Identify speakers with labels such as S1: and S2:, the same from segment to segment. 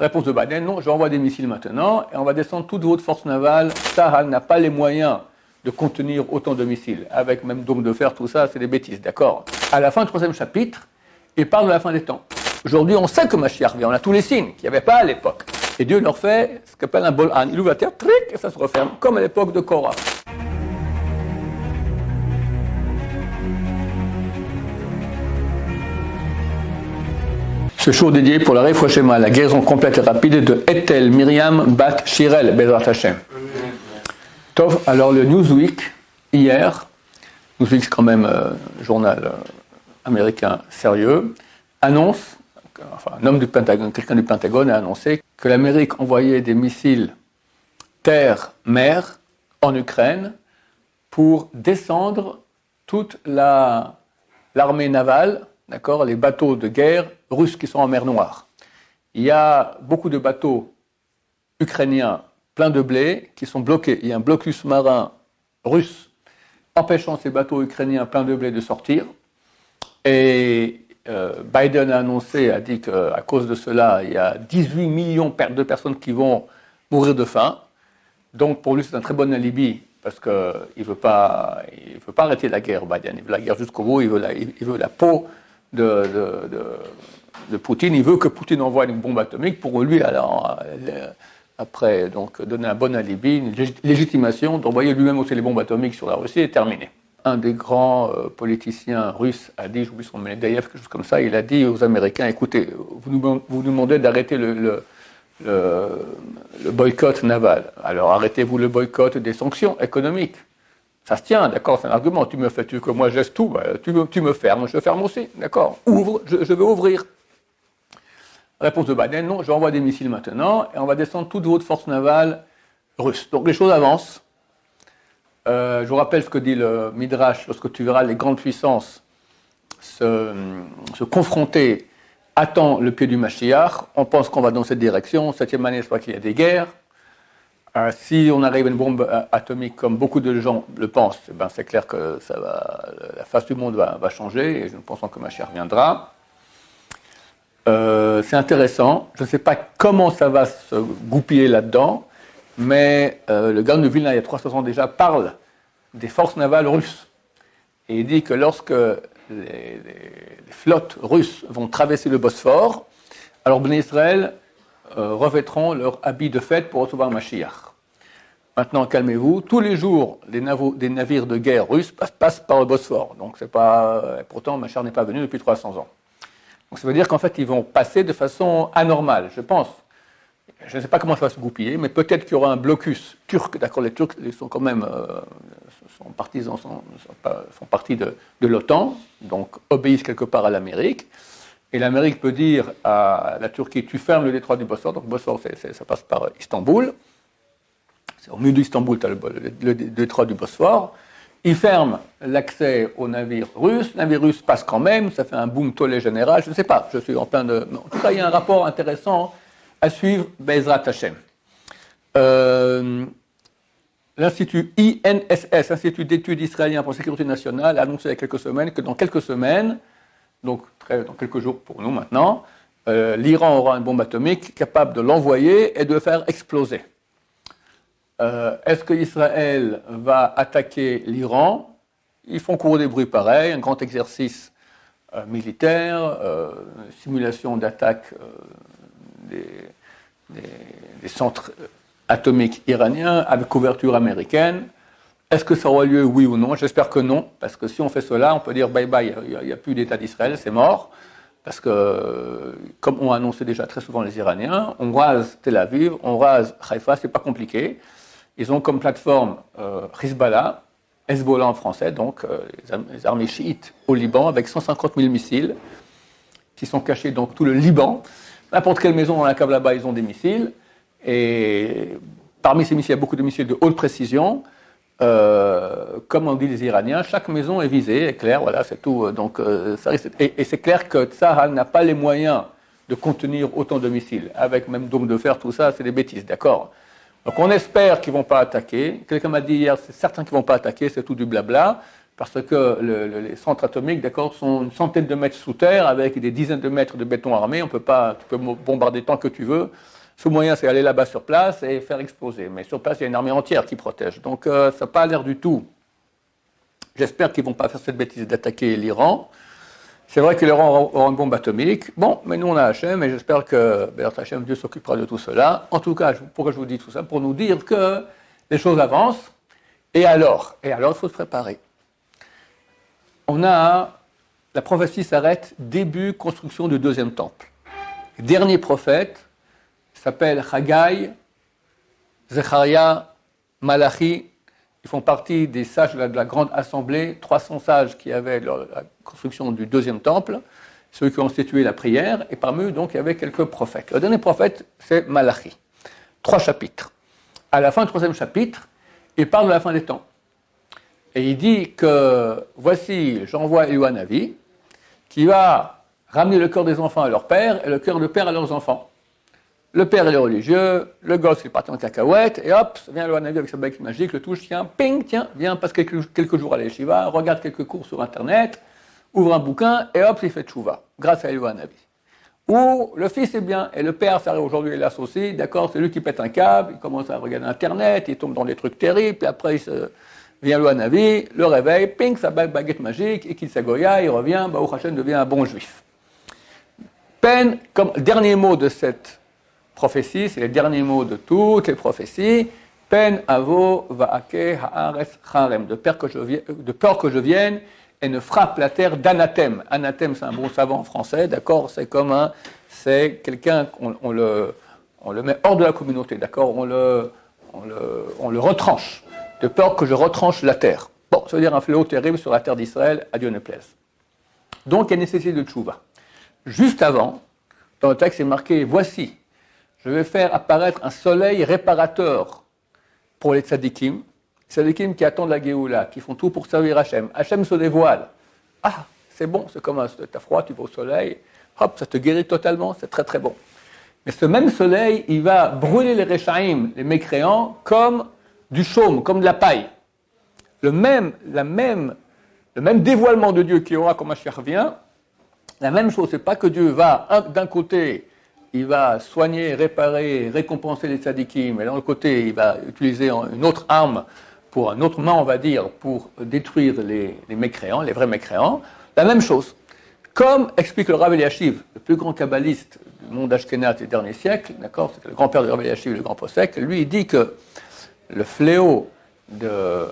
S1: Réponse de Biden, non, j'envoie des missiles maintenant et on va descendre toute votre force navale. Tsahal n'a pas les moyens de contenir autant de missiles, avec même dôme de fer, tout ça, c'est des bêtises, d'accord? À la fin du 3e chapitre, il parle de la fin des temps. Aujourd'hui, on sait que Mashiach vient, on a tous les signes qu'il n'y avait pas à l'époque. Et Dieu leur fait ce qu'appelle un bol'an. Il ouvre la terre, tric, et ça se referme, comme à l'époque de Korah. Ce show dédié pour la Refoua Shema, la guérison complète et rapide de Ethel Miriam Bat Shirel, Bezrat Hashem. Tov, alors le Newsweek, hier, Newsweek c'est quand même un journal américain sérieux, annonce, enfin un homme du Pentagone, quelqu'un du Pentagone a annoncé que l'Amérique envoyait des missiles terre-mer en Ukraine pour descendre toute l'armée navale, d'accord, les bateaux de guerre russes qui sont en mer Noire. Il y a beaucoup de bateaux ukrainiens pleins de blé qui sont bloqués. Il y a un blocus marin russe empêchant ces bateaux ukrainiens pleins de blé de sortir. Et Biden a dit qu'à cause de cela, il y a 18 millions de personnes qui vont mourir de faim. Donc pour lui, c'est un très bon alibi parce qu'il ne veut pas arrêter la guerre, Biden. Il veut la guerre jusqu'au bout, il veut la peau de Poutine. Il veut que Poutine envoie une bombe atomique pour lui, alors, après, donc, donner un bon alibi, une légitimation d'envoyer lui-même aussi les bombes atomiques sur la Russie et terminer. Un des grands politiciens russes a dit, j'oublie son nom, Medvedev, quelque chose comme ça, il a dit aux Américains, écoutez, vous nous demandez d'arrêter le boycott naval. Alors arrêtez-vous le boycott des sanctions économiques. Ça se tient, d'accord, c'est un argument. Tu veux que moi je laisse tout, bah, tu me fermes, je ferme aussi, d'accord. Ouvre, je veux ouvrir. Réponse de Biden, non, j'envoie des missiles maintenant et on va descendre toute votre force navale russe. Donc les choses avancent. Je vous rappelle ce que dit le Midrash, lorsque tu verras les grandes puissances se confronter, attend le pied du Mashiach, on pense qu'on va dans cette direction, 7e année, c'est pas qu'il y a des guerres. Si on arrive à une bombe atomique comme beaucoup de gens le pensent, ben c'est clair que la face du monde va changer et je pense que Mashiach viendra. C'est intéressant, je ne sais pas comment ça va se goupiller là-dedans, mais le Gaon de Vilna, il y a 300 ans déjà, parle des forces navales russes. Et il dit que lorsque les flottes russes vont traverser le Bosphore, alors Bnei Israël revêtront leur habit de fête pour recevoir Mashiach. Maintenant, calmez-vous, tous les jours, des navires de guerre russes passent par le Bosphore. Donc, pourtant, Mashiach n'est pas venu depuis 300 ans. Donc, ça veut dire qu'en fait, ils vont passer de façon anormale, je pense. Je ne sais pas comment ça va se goupiller, mais peut-être qu'il y aura un blocus turc. D'accord, les Turcs ils sont quand même font partie de l'OTAN, donc obéissent quelque part à l'Amérique. Et l'Amérique peut dire à la Turquie, tu fermes le détroit du Bosphore, donc le Bosphore, ça passe par Istanbul. C'est au milieu d'Istanbul, tu as le détroit du Bosphore. Ils ferment l'accès aux navires russes. Les navires russes passent quand même, ça fait un boom tollé général. Je ne sais pas, je suis en plein de... En tout cas, il y a un rapport intéressant à suivre, Bezrat Hashem. L'Institut INSS, Institut d'études israélien pour la sécurité nationale, a annoncé il y a quelques semaines que dans quelques semaines, donc dans quelques jours pour nous maintenant, l'Iran aura une bombe atomique capable de l'envoyer et de le faire exploser. Est-ce qu'Israël va attaquer l'Iran? Ils font courir des bruits pareils, un grand exercice militaire, simulation d'attaque des centres atomiques iraniens avec couverture américaine. Est-ce que ça aura lieu, oui ou non? J'espère que non, parce que si on fait cela, on peut dire bye bye, il n'y a plus d'État d'Israël, c'est mort. Parce que, comme ont annoncé déjà très souvent les Iraniens, on rase Tel Aviv, on rase Haïfa, c'est pas compliqué. Ils ont comme plateforme Hezbollah en français, donc les armées chiites au Liban, avec 150 000 missiles qui sont cachés dans tout le Liban. N'importe quelle maison dans la cave là-bas, ils ont des missiles. Et parmi ces missiles, il y a beaucoup de missiles de haute précision. Comme on dit les Iraniens, chaque maison est visée, est clair, voilà, c'est tout. Donc, et c'est clair que Tsahal n'a pas les moyens de contenir autant de missiles. Avec même dôme de fer, tout ça, c'est des bêtises, d'accord? Donc on espère qu'ils ne vont pas attaquer. Quelqu'un m'a dit hier, c'est certain qu'ils ne vont pas attaquer, c'est tout du blabla. parce que les centres atomiques, d'accord, sont une centaine de mètres sous terre avec des dizaines de mètres de béton armé. Tu peux bombarder tant que tu veux. Ce moyen, c'est aller là-bas sur place et faire exploser. Mais sur place, il y a une armée entière qui protège. Donc, ça n'a pas l'air du tout. J'espère qu'ils ne vont pas faire cette bêtise d'attaquer l'Iran. C'est vrai que l'Iran aura une bombe atomique. Bon, mais nous, on a Hachem, et j'espère que Hachem, Dieu s'occupera de tout cela. En tout cas, pourquoi je vous dis tout ça? Pour nous dire que les choses avancent. Et alors, il faut se préparer. La prophétie s'arrête début construction du deuxième temple. Le dernier prophète s'appelle Haggai, Zecharia, Malachi. Ils font partie des sages de la grande assemblée, 300 sages qui avaient la construction du deuxième temple, ceux qui ont institué la prière, et parmi eux, donc, il y avait quelques prophètes. Le dernier prophète, c'est Malachi. 3 chapitres. À la fin du 3e chapitre, il parle de la fin des temps. Et il dit que, voici, j'envoie Eliyahu Navi, qui va ramener le cœur des enfants à leur père, et le cœur de père à leurs enfants. Le père, il est religieux, le gosse, il part en cacahuète, et hop, vient Eliyahu Navi avec sa baguette magique, le touche, tiens, ping, tiens, viens, passe quelques jours à l'Yeshiva, regarde quelques cours sur Internet, ouvre un bouquin, et hop, il fait tchouva, grâce à Eliyahu Navi. Ou le fils est bien, et le père, ça arrive aujourd'hui, hélas aussi, d'accord, c'est lui qui pète un câble, il commence à regarder Internet, il tombe dans des trucs terribles, puis après, vient Eliyahu Navi, le réveille, ping, sa baguette magique, et qu'il s'agoya, il revient, Baruch Hashem devient un bon juif. Peine, comme dernier mot de cette prophétie, c'est les derniers mots de toutes les prophéties, Pen avo vaake haaretz charem, de peur que je vienne et ne frappe la terre d'anathème. Anathème, c'est un bon savant en français, d'accord, c'est quelqu'un on le met hors de la communauté, d'accord, on le retranche, de peur que je retranche la terre. Bon, ça veut dire un fléau terrible sur la terre d'Israël, à Dieu ne plaise. Donc, il y a nécessité de tchouva. Juste avant, dans le texte, c'est marqué, voici, je vais faire apparaître un soleil réparateur pour les tzadikim qui attendent la Géoula, qui font tout pour servir Hachem. Hachem se dévoile. Ah, c'est bon, c'est comme t'as froid, tu vas au soleil, hop, ça te guérit totalement, c'est très très bon. Mais ce même soleil, il va brûler les Réchaïm, les mécréants, comme du chaume, comme de la paille. Le même dévoilement de Dieu qui aura quand Mashiach vient, la même chose, c'est pas que Dieu va, d'un côté, il va soigner, réparer, récompenser les tzadikim, et de l'autre côté, il va utiliser une autre arme, pour un autre main, on va dire, pour détruire les mécréants, les vrais mécréants. La même chose. Comme explique le Rav Eliashiv, le plus grand kabbaliste du monde ashkénaze des derniers siècles, d'accord, c'est le grand-père de Rav Eliashiv, le grand possèque, lui, il dit que le fléau de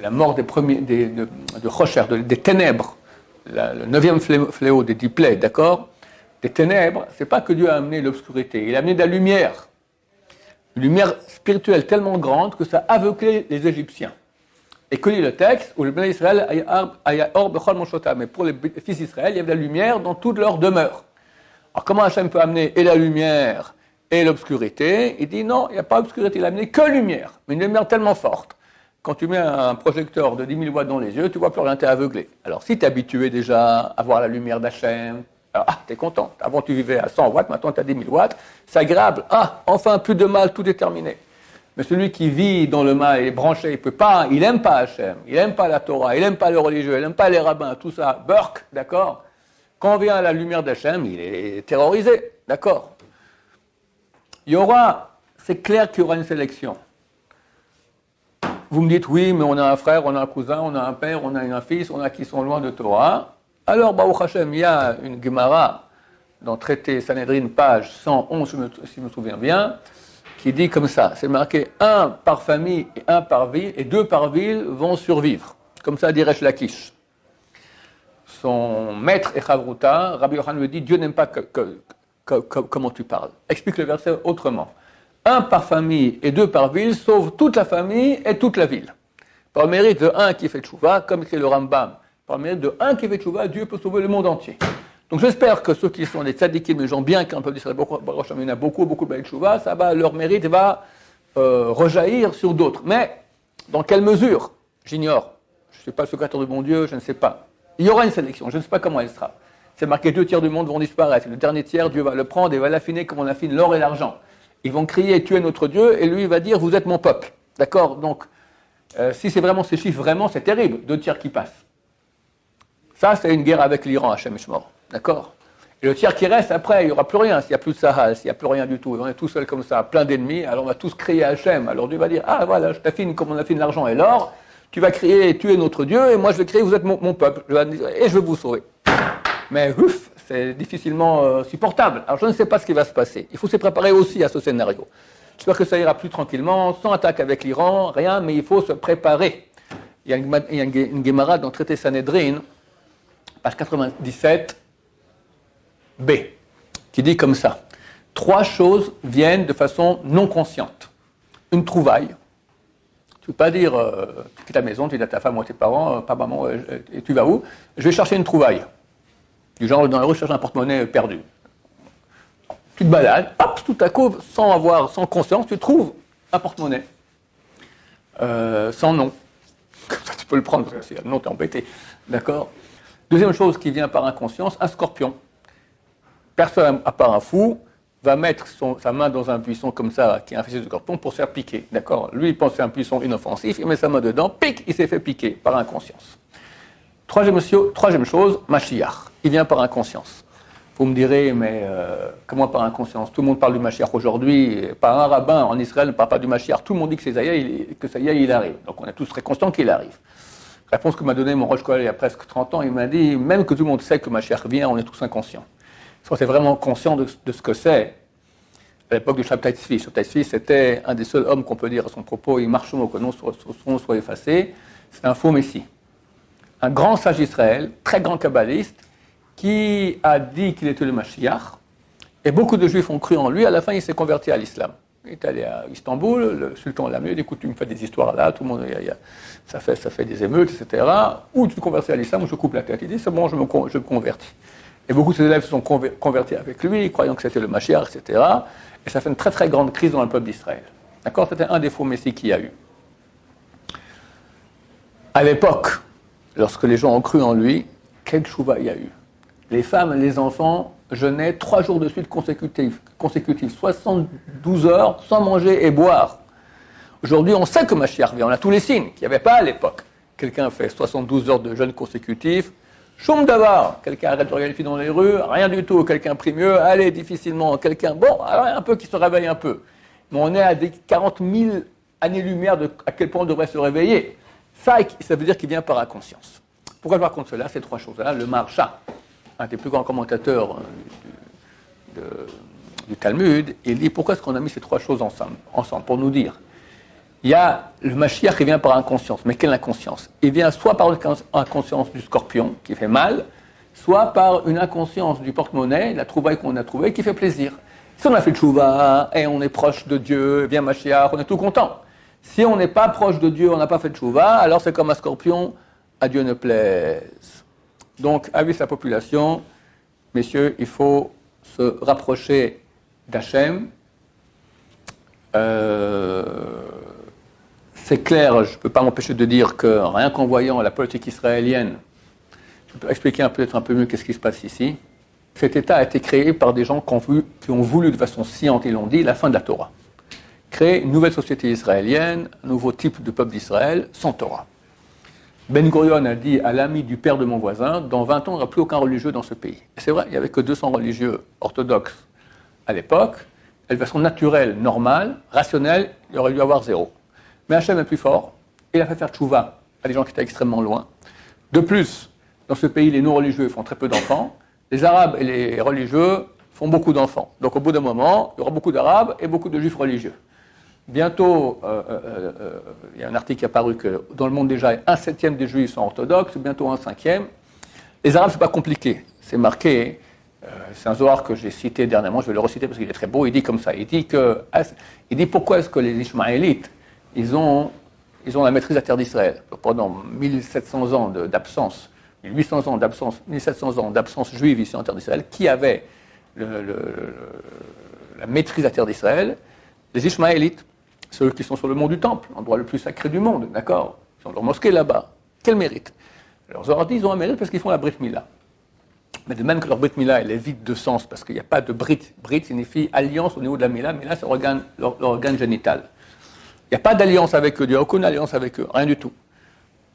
S1: la mort des premiers, de Rocher, des ténèbres, le 9e fléau des 10 plaies, d'accord, des ténèbres, c'est pas que Dieu a amené l'obscurité, il a amené de la lumière. Une lumière spirituelle tellement grande que ça a aveuglé les Égyptiens. Et que lit le texte, où le Bnei Israël aya or bechol monshotam, mais pour les fils d'Israël, il y avait de la lumière dans toute leur demeure. Alors comment Hachem peut amener et la lumière et l'obscurité? Il dit non, il n'y a pas d'obscurité, il a amené que lumière, mais une lumière tellement forte. Quand tu mets un projecteur de 10 000 watts dans les yeux, tu vois plus rien, tu es aveuglé. Alors si tu es habitué déjà à voir la lumière d'Hachem, alors, tu es content. Avant, tu vivais à 100 watts, maintenant, tu as 10 000 watts. C'est agréable. Ah, enfin, plus de mal, tout est terminé. Mais celui qui vit dans le mal et est branché, il n'aime pas Hachem, il n'aime pas la Torah, il n'aime pas le religieux, il n'aime pas les rabbins, tout ça, Burk, d'accord? Quand on vient à la lumière d'Hachem, il est terrorisé, d'accord? C'est clair qu'il y aura une sélection. Vous me dites, oui, mais on a un frère, on a un cousin, on a un père, on a un fils, on a qui sont loin de Torah. Alors, Baruch Hashem, il y a une Gemara dans le traité Sanhedrin, page 111, si je me souviens bien, qui dit comme ça, c'est marqué un par famille et un par ville, et 2 par ville vont survivre. Comme ça dit Resh Lakish. Son maître Echavruta, Rabbi Yochanan lui dit, Dieu n'aime pas comment tu parles. Explique le verset autrement. 1 par famille et 2 par ville sauvent toute la famille et toute la ville. Par le mérite de un qui fait tchouva, comme c'est le Rambam, par le mérite de un qui fait tchouva, Dieu peut sauver le monde entier. Donc j'espère que ceux qui sont des tzadikim, les gens bien, qui ont dit ça, il y en a beaucoup de tchouva, ça va, leur mérite va rejaillir sur d'autres. Mais dans quelle mesure? J'ignore. Je ne suis pas le secrétaire de mon Dieu, je ne sais pas. Il y aura une sélection, je ne sais pas comment elle sera. C'est marqué 2 tiers du monde vont disparaître. Le dernier tiers, Dieu va le prendre et va l'affiner comme on affine l'or et l'argent. Ils vont crier, tu es notre Dieu, et lui il va dire, vous êtes mon peuple. D'accord? Donc, Si c'est vraiment ces chiffres, vraiment, c'est terrible, 2 tiers qui passent. Ça, c'est une guerre avec l'Iran, Hachem Ishmor. D'accord? Et le tiers qui reste, après, il n'y aura plus rien. S'il n'y a plus de Sahel, s'il n'y a plus rien du tout, on est tout seul comme ça, plein d'ennemis, alors on va tous crier à Hachem. Alors Dieu va dire, ah voilà, je t'affine comme on affine l'argent et l'or, tu vas crier, tu es notre Dieu, et moi je vais crier, vous êtes mon peuple, et je vais vous sauver. Mais ouf, c'est difficilement supportable. Alors je ne sais pas ce qui va se passer. Il faut se préparer aussi à ce scénario. J'espère que ça ira plus tranquillement, sans attaque avec l'Iran, rien, mais il faut se préparer. Il y a une Gemara dans le traité Sanhedrin, page 97, B, qui dit comme ça. 3 choses viennent de façon non consciente. Une trouvaille. Tu ne peux pas dire, tu quittes ta maison, tu dis à ta femme ou à tes parents, papa, maman, et tu vas où? Je vais chercher une trouvaille. Du genre, dans la rue, je cherche un porte-monnaie perdu. Tu te balades, hop, tout à coup, sans conscience, tu trouves un porte-monnaie. Sans nom. Comme ça, tu peux le prendre, parce que si le nom, t'es embêté. D'accord? Deuxième chose qui vient par inconscience, un scorpion. Personne, à part un fou, va mettre sa main dans un buisson comme ça, qui est infesté de scorpions, pour se faire piquer. D'accord? Lui, il pense que c'est un buisson inoffensif, il met sa main dedans, pique, il s'est fait piquer par inconscience. Troisième chose, Mashiach. Il vient par inconscience. Vous me direz, mais comment par inconscience? Tout le monde parle du Mashiach aujourd'hui, pas un rabbin en Israël ne parle pas du Mashiach. Tout le monde dit que ça y est, il arrive. Donc on est tous très conscients qu'il arrive. Réponse que m'a donnée mon Rosh Kollel il y a presque 30 ans, il m'a dit, même que tout le monde sait que Mashiach vient, on est tous inconscients. Parce qu'on est vraiment conscient de ce que c'est. À l'époque du Shabtai Tzvi, Shabtai Tzvi, c'était un des seuls hommes qu'on peut dire à son propos, il marche au que non soit effacé, c'est un faux messie. Un grand sage d'Israël, très grand kabbaliste, qui a dit qu'il était le Mashiach, et beaucoup de juifs ont cru en lui, à la fin il s'est converti à l'islam. Il est allé à Istanbul, le sultan l'a amené, écoute, tu me fais des histoires là, tout le monde, ça fait des émeutes, etc. Ou tu te convertis à l'islam, ou je coupe la tête. Il dit, c'est bon, je me convertis. Et beaucoup de ses élèves se sont convertis avec lui, croyant que c'était le Mashiach, etc. Et ça fait une très très grande crise dans le peuple d'Israël. D'accord? C'était un des faux messies qu'il y a eu. À l'époque, lorsque les gens ont cru en lui, quel chouva il y a eu. Les femmes et les enfants jeûnaient 3 jours de suite consécutifs, 72 heures sans manger et boire. Aujourd'hui, on sait que Mashiach vient, on a tous les signes qu'il n'y avait pas à l'époque. Quelqu'un fait 72 heures de jeûne consécutif, choum d'avar, quelqu'un arrête de regarder les filles dans les rues, rien du tout, quelqu'un prie mieux, allez, difficilement, quelqu'un, bon, alors un peu qui se réveille un peu. Mais on est à des 40 000 années-lumière de à quel point on devrait se réveiller. Ça veut dire qu'il vient par inconscience. Pourquoi je raconte cela? Ces 3 choses-là. Le Maharsha, un des plus grands commentateurs du Talmud, il dit pourquoi est-ce qu'on a mis ces 3 choses ensemble pour nous dire. Il y a le Mashiach qui vient par inconscience. Mais quelle inconscience? Il vient soit par l'inconscience du scorpion, qui fait mal, soit par une inconscience du porte-monnaie, la trouvaille qu'on a trouvée, qui fait plaisir. Si on a fait tchouva, et on est proche de Dieu, vient Mashiach, on est tout content. Si on n'est pas proche de Dieu, on n'a pas fait tchouva, alors c'est comme un scorpion, à Dieu ne plaise. Donc, avis la population, messieurs, il faut se rapprocher d'Hachem. C'est clair, je ne peux pas m'empêcher de dire que rien qu'en voyant la politique israélienne, je peux expliquer peut-être un peu mieux qu'est-ce qui se passe ici. Cet État a été créé par des gens qui ont voulu de façon sciente, ils l'ont dit, la fin de la Torah. Créer une nouvelle société israélienne, un nouveau type de peuple d'Israël, sans Torah. Ben Gurion a dit à l'ami du père de mon voisin, dans 20 ans, il n'y aura plus aucun religieux dans ce pays. Et c'est vrai, il n'y avait que 200 religieux orthodoxes à l'époque. Et de façon naturelle, normale, rationnelle, il aurait dû y avoir 0. Mais Hachem est plus fort. Il a fait faire tchouva à des gens qui étaient extrêmement loin. De plus, dans ce pays, les non-religieux font très peu d'enfants. Les Arabes et les religieux font beaucoup d'enfants. Donc au bout d'un moment, il y aura beaucoup d'Arabes et beaucoup de Juifs religieux. Bientôt, il y a un article qui est apparu que dans le monde déjà, 1/7 des Juifs sont orthodoxes, bientôt 1/5. Les Arabes, c'est pas compliqué. C'est marqué, c'est un Zohar que j'ai cité dernièrement, je vais le reciter parce qu'il est très beau, il dit comme ça, il dit pourquoi est-ce que les Ishmaélites, ils ont la maîtrise de la terre d'Israël. Pendant 1700 ans d'absence, 1800 ans d'absence, 1700 ans d'absence juive ici en terre d'Israël, qui avait la maîtrise de la terre d'Israël? Les Ishmaélites, ceux qui sont sur le mont du Temple, l'endroit le plus sacré du monde, d'accord? Ils ont leur mosquée là-bas. Quel mérite? Alors, Zohar dit, ils ont un mérite parce qu'ils font la Brit Mila. Mais de même que leur Brit Mila, elle est vide de sens, parce qu'il n'y a pas de Brit. Brit signifie alliance au niveau de la Mila, mais là, c'est l'organe génital. Il n'y a pas d'alliance avec eux, il n'y a aucune alliance avec eux, rien du tout.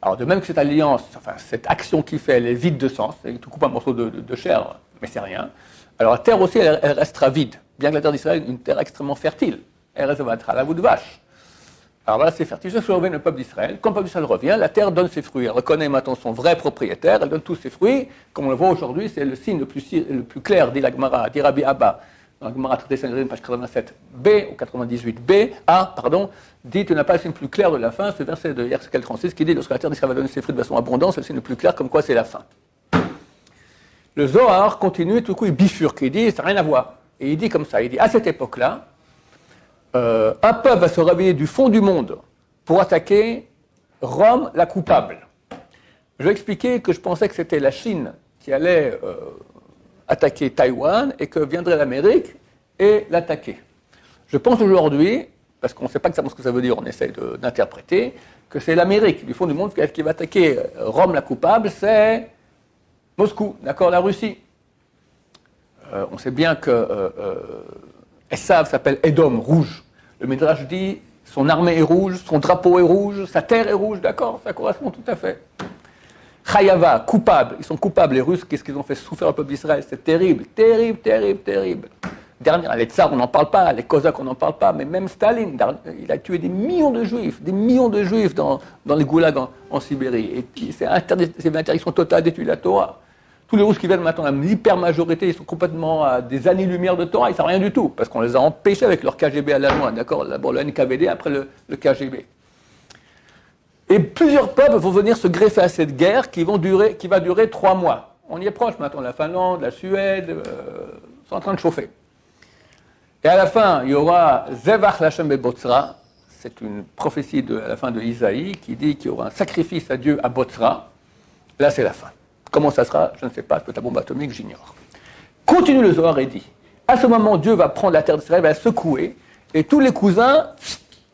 S1: Alors de même que cette alliance, enfin cette action qu'il fait, elle est vide de sens, il te coupe un morceau de chair, mais c'est rien. Alors la terre aussi, elle restera vide, bien que la terre d'Israël est une terre extrêmement fertile. Elle restera à la bout de vache. Alors voilà, c'est fertile. Je revient le peuple d'Israël. Quand le peuple d'Israël revient, la terre donne ses fruits. Elle reconnaît maintenant son vrai propriétaire, elle donne tous ses fruits. Comme on le voit aujourd'hui, c'est le signe le plus clair, dit la Gemara, dit Rabbi Abba, dans la Gemara traité Sanhedrin, page 87b, ou 98b, dit tu n'as pas le signe plus clair de la fin, ce verset de Yerkel 36 qui dit lorsque la terre d'Israël va donner ses fruits de façon abondante, c'est le signe le plus clair, comme quoi c'est la fin. Le Zohar continue, tout coup il bifurque, il dit ça n'a rien à voir. Et il dit comme ça, il dit à cette époque-là, un peuple va se réveiller du fond du monde pour attaquer Rome, la coupable. Je vais expliquer que je pensais que c'était la Chine qui allait attaquer Taïwan et que viendrait l'Amérique et l'attaquer. Je pense aujourd'hui, parce qu'on ne sait pas exactement ce que ça veut dire, on essaie d'interpréter, que c'est l'Amérique du fond du monde qui va attaquer Rome, la coupable, c'est Moscou, d'accord, la Russie. On sait bien que Esav s'appelle Édom, rouge. Le Midrash dit son armée est rouge, son drapeau est rouge, sa terre est rouge, d'accord, ça correspond tout à fait. Chayava, coupable, ils sont coupables, les Russes, qu'est-ce qu'ils ont fait souffrir au peuple d'Israël? C'est terrible, terrible, terrible, terrible. Dernier, les tsars, on n'en parle pas, les cosaques, on n'en parle pas, mais même Staline, il a tué des millions de juifs dans les goulags en Sibérie. Et puis, c'est une interdiction totale d'étudier la Torah. Tous les Russes qui viennent maintenant, l'hyper-majorité, ils sont complètement à des années-lumière de Torah, ils ne savent rien du tout, parce qu'on les a empêchés avec leur KGB à la loi, d'accord? D'abord le NKVD, après le KGB. Et plusieurs peuples vont venir se greffer à cette guerre qui va durer 3 mois. On y est proche maintenant, la Finlande, la Suède, sont en train de chauffer. Et à la fin, il y aura Zevach Lachem Botzra, c'est une prophétie à la fin de Isaïe, qui dit qu'il y aura un sacrifice à Dieu à Botzra. Là, c'est la fin. Comment ça sera, je ne sais pas, peut-être la bombe atomique, j'ignore. Continue le Zohar et dit, à ce moment, Dieu va prendre la terre d'Israël, va la secouer, et tous les cousins,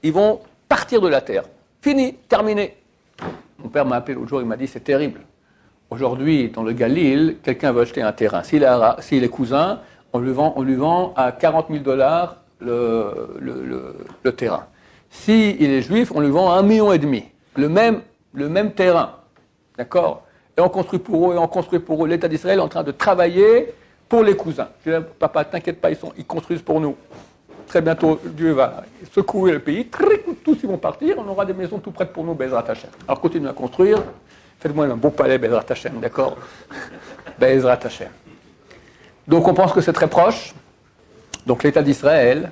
S1: ils vont partir de la terre. Fini, terminé. Mon père m'a appelé l'autre jour, il m'a dit, c'est terrible. Aujourd'hui, dans le Galil, quelqu'un veut acheter un terrain. S'il est cousin, on lui vend à $40 000 le terrain. S'il est juif, on lui vend à 1,5 million. Le même terrain. D'accord? Et on construit pour eux, L'État d'Israël est en train de travailler pour les cousins. Je dis, papa, t'inquiète pas, ils construisent pour nous. Très bientôt, Dieu va secouer le pays, tous ils vont partir, on aura des maisons tout prêtes pour nous, Bezrat Hashem. Alors continuez à construire, faites-moi un beau palais, Bezrat Hashem, d'accord? Bezrat Hashem. Donc on pense que c'est très proche. Donc l'État d'Israël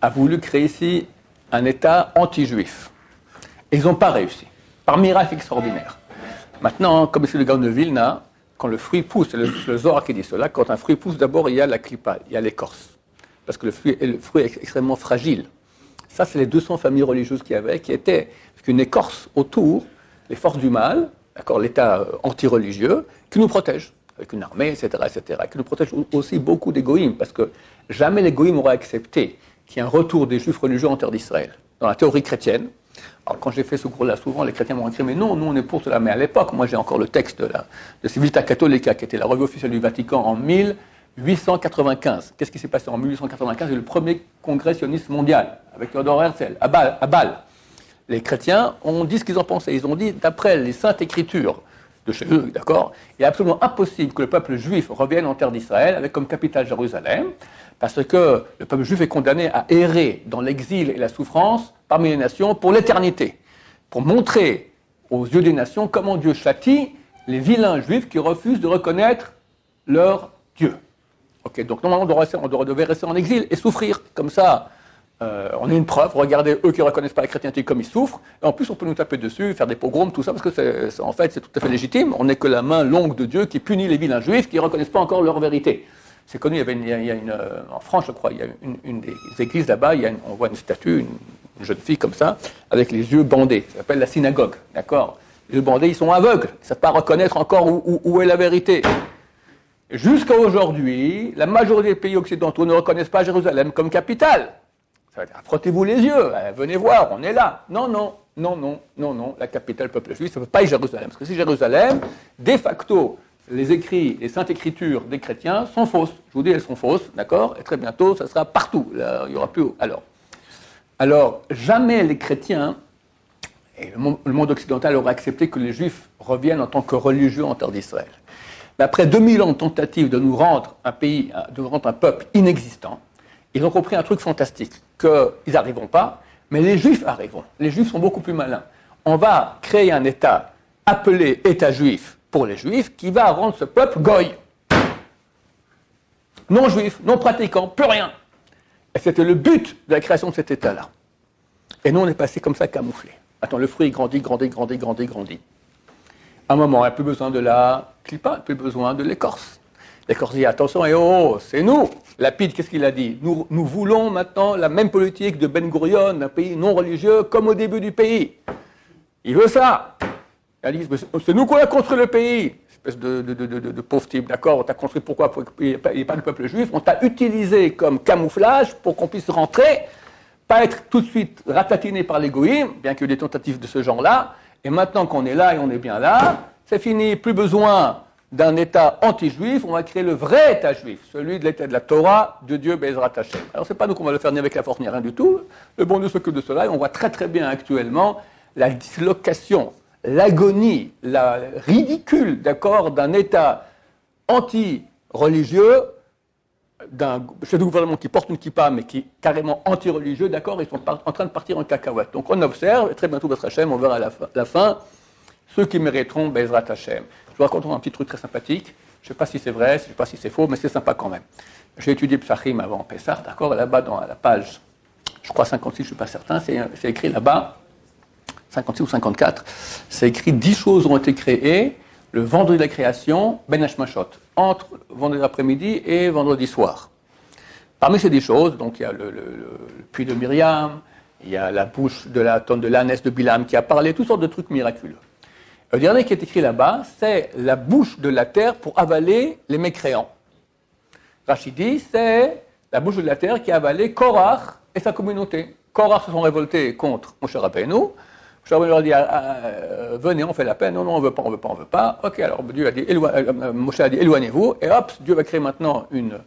S1: a voulu créer ici un État anti-juif. Et ils n'ont pas réussi, par miracle extraordinaire. Maintenant, comme c'est le Gaon de Vilna, quand le fruit pousse, c'est le Zohar qui dit cela, quand un fruit pousse, d'abord il y a la clipa, il y a l'écorce. Parce que le fruit est extrêmement fragile. Ça, c'est les 200 familles religieuses qu'il y avait, qui étaient une écorce autour, les forces du mal, d'accord, l'État anti-religieux, qui nous protège, avec une armée, etc., qui nous protège aussi beaucoup des goïms, parce que jamais les goïms auraient accepté qu'il y ait un retour des juifs religieux en terre d'Israël. Dans la théorie chrétienne, alors quand j'ai fait ce cours-là, souvent les chrétiens m'ont écrit, mais non, nous on est pour cela. Mais à l'époque, moi j'ai encore le texte de Civiltà Catholica, qui était la revue officielle du Vatican en 1895. Qu'est-ce qui s'est passé en 1895? C'est le premier congrès sioniste mondial, avec Theodor Herzl, à Bâle. Les chrétiens ont dit ce qu'ils en pensaient. Ils ont dit, d'après les saintes écritures de chez eux, d'accord, il est absolument impossible que le peuple juif revienne en terre d'Israël avec comme capitale Jérusalem, parce que le peuple juif est condamné à errer dans l'exil et la souffrance parmi les nations pour l'éternité, pour montrer aux yeux des nations comment Dieu châtie les vilains juifs qui refusent de reconnaître leur Dieu. Okay, donc normalement on devait rester en exil et souffrir, comme ça on a une preuve, regardez eux qui ne reconnaissent pas la chrétienté comme ils souffrent, et en plus on peut nous taper dessus, faire des pogroms, tout ça, parce que en fait c'est tout à fait légitime, on n'est que la main longue de Dieu qui punit les vilains juifs qui ne reconnaissent pas encore leur vérité. C'est connu, en France je crois, il y a une des églises là-bas, on voit une statue, une jeune fille comme ça, avec les yeux bandés, ça s'appelle la synagogue, d'accord? Les yeux bandés, ils sont aveugles, ils ne savent pas reconnaître encore où est la vérité. Jusqu'à aujourd'hui, la majorité des pays occidentaux ne reconnaissent pas Jérusalem comme capitale. Ça veut dire, frottez-vous les yeux, venez voir, on est là. Non, la capitale peuple juif, ça ne peut pas être Jérusalem. Parce que si Jérusalem, de facto, les écrits, les saintes écritures des chrétiens sont fausses. Je vous dis, elles sont fausses, d'accord? Et très bientôt, ça sera partout. Là, il n'y aura plus. Alors, Alors, jamais les chrétiens et le monde occidental aurait accepté que les Juifs reviennent en tant que religieux en terre d'Israël. Mais après 2000 ans de tentatives de nous rendre un pays, de nous rendre un peuple inexistant, ils ont compris un truc fantastique, qu'ils n'arriveront pas, mais les Juifs arriveront. Les Juifs sont beaucoup plus malins. On va créer un État appelé État juif pour les Juifs qui va rendre ce peuple goy. Non juif, non pratiquant, plus rien. Et c'était le but de la création de cet État-là. Et nous, on est passé comme ça camouflé. Attends, le fruit grandit. À un moment, il n'y a plus besoin de la clipa, il n'y a plus besoin de l'écorce. L'écorce dit, attention, c'est nous. Lapide, qu'est-ce qu'il a dit? Nous voulons maintenant la même politique de Ben Gurion, un pays non religieux, comme au début du pays. Il veut ça. Il a dit, c'est nous qui avons construit le pays. Espèce de pauvre type, d'accord, on t'a construit pourquoi? Pour qu'il n'y ait pas de peuple juif. On t'a utilisé comme camouflage pour qu'on puisse rentrer, pas être tout de suite ratatiné par les goïms, bien qu'il y ait des tentatives de ce genre-là. Et maintenant qu'on est là et on est bien là, c'est fini, plus besoin d'un État anti-juif, on va créer le vrai État juif, celui de l'État de la Torah, de Dieu, Bezrat Hashem. Alors c'est pas nous qu'on va le faire ni avec la force ni rien du tout, le bon Dieu s'occupe de cela, et on voit très très bien actuellement la dislocation, l'agonie, la ridicule, d'accord, d'un État anti-religieux, d'un chef de gouvernement qui porte une kippa, mais qui est carrément anti-religieux, d'accord, ils sont en train de partir en cacahuète. Donc on observe, et très bientôt, Bezrat Hashem, on verra à la fin, ceux qui mériteront Bezrat Hashem. Je vous raconte un petit truc très sympathique, je ne sais pas si c'est vrai, je ne sais pas si c'est faux, mais c'est sympa quand même. J'ai étudié Psachim avant Pessah, d'accord, là-bas dans la page, je crois 56, je ne suis pas certain, c'est écrit là-bas, 56 ou 54, c'est écrit 10 choses ont été créées le vendredi de la création, Ben Hashmashot, entre vendredi après-midi et vendredi soir. Parmi ces 10 choses, donc il y a le puits de Myriam, il y a la bouche de la tonne de l'ânesse de Bilam qui a parlé, toutes sortes de trucs miraculeux. Le dernier qui est écrit là-bas, c'est la bouche de la terre pour avaler les mécréants. Rachid dit, c'est la bouche de la terre qui a avalé Korach et sa communauté. Korach se sont révoltés contre Moshe Rabbeinu. Moshe Rabbeinu leur dit, venez, on fait la peine. Non, on veut pas. Ok, alors Dieu a dit, Moshe a dit, éloignez-vous. Et hop, Dieu va créer maintenant une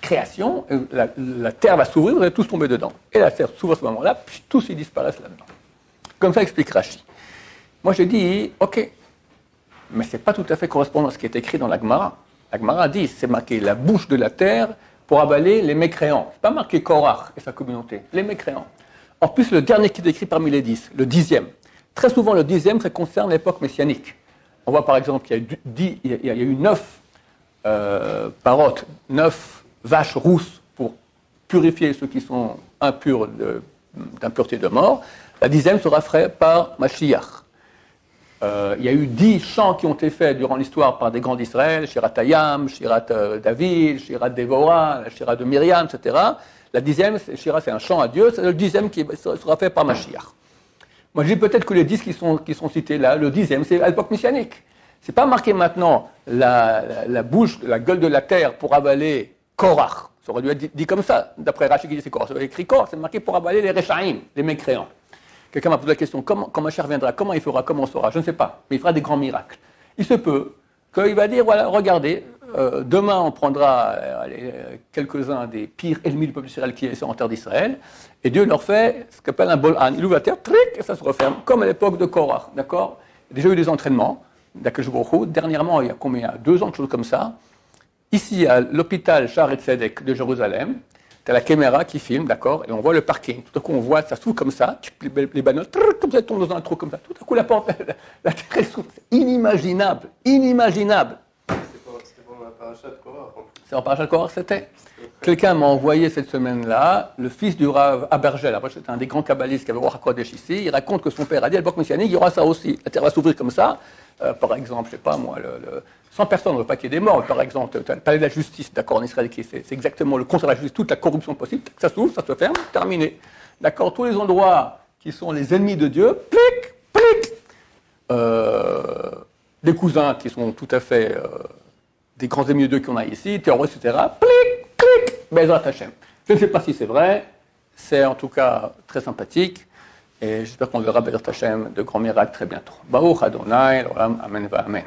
S1: création. La terre va s'ouvrir, vous allez tous tomber dedans. Et la terre s'ouvre à ce moment-là, puis tous ils disparaissent là-dedans. Comme ça explique Rachid. Moi, j'ai dit, ok, mais ce n'est pas tout à fait correspondant à ce qui est écrit dans la Gemara. La Gemara dit, c'est marqué la bouche de la terre pour avaler les mécréants. Ce n'est pas marqué Korach et sa communauté, les mécréants. En plus, le dernier qui est écrit parmi les 10, le 10e. Très souvent, le 10e, ça concerne l'époque messianique. On voit par exemple qu'il y a eu 9 parottes, 9 vaches rousses pour purifier ceux qui sont impurs d'impureté de mort. La 10e sera faite par Mashiach. Il y a eu 10 chants qui ont été faits durant l'histoire par des grands d'Israël, Shirat Hayam, Shirat David, Shirat Dévorah, la Shirat de Myriam, etc. La 10e, Shirat, c'est un chant à Dieu, c'est le 10e qui sera fait par Mashiach. Moi, je dis peut-être que les 10 qui sont cités là, le 10e, c'est à l'époque messianique. C'est pas marqué maintenant la bouche, la gueule de la terre pour avaler Korach. Ça aurait dû être dit comme ça, d'après Rachid qui dit c'est Korach. Ça aurait écrit Korach, c'est marqué pour avaler les Rechaim, les mécréants. Quelqu'un m'a posé la question, quand Mashiach viendra, comment il fera, comment on saura? Je ne sais pas, mais il fera des grands miracles. Il se peut qu'il va dire, voilà, regardez, demain on prendra quelques-uns des pires ennemis du peuple d'Israël qui sont en terre d'Israël, et Dieu leur fait ce qu'on appelle un bol'an. Il ouvre la terre, tric, et ça se referme, comme à l'époque de Korach, d'accord? Il y a déjà eu des entraînements, dernièrement, il y a combien? 2 ans, quelque chose comme ça. Ici, à l'hôpital Shaare Tzedek de Jérusalem, tu as la caméra qui filme, d'accord, et on voit le parking. Tout à coup, on voit, ça s'ouvre comme ça, les bagnoles, comme ça, tombent dans un trou comme ça. Tout à coup, la porte, la terre s'ouvre. C'est inimaginable.
S2: C'était pendant la paracha de Korach.
S1: C'est en paracha de Korach, c'était. Quelqu'un m'a envoyé cette semaine-là, le fils du Rav Abergel. Après, c'était un des grands kabbalistes qui avait Ruach HaKodesh ici. Il raconte que son père a dit à l'époque messianique, il y aura ça aussi. La terre va s'ouvrir comme ça. Par exemple, je ne sais pas moi, 100 personnes, on ne veut pas qu'il y ait des morts. Par exemple, le palais de la justice, d'accord, en Israël, c'est exactement le contraire de la justice, toute la corruption possible. Ça s'ouvre, ça se ferme, terminé. D'accord, tous les endroits qui sont les ennemis de Dieu, plic. Des cousins qui sont tout à fait des grands ennemis de Dieu qu'on a ici, terroristes, etc. Plic, Bezrat Hashem. Je ne sais pas si c'est vrai, c'est en tout cas très sympathique. Et j'espère qu'on verra Bezrat Hashem de grands miracles très bientôt. Baruch Adonai, Amen va Amen.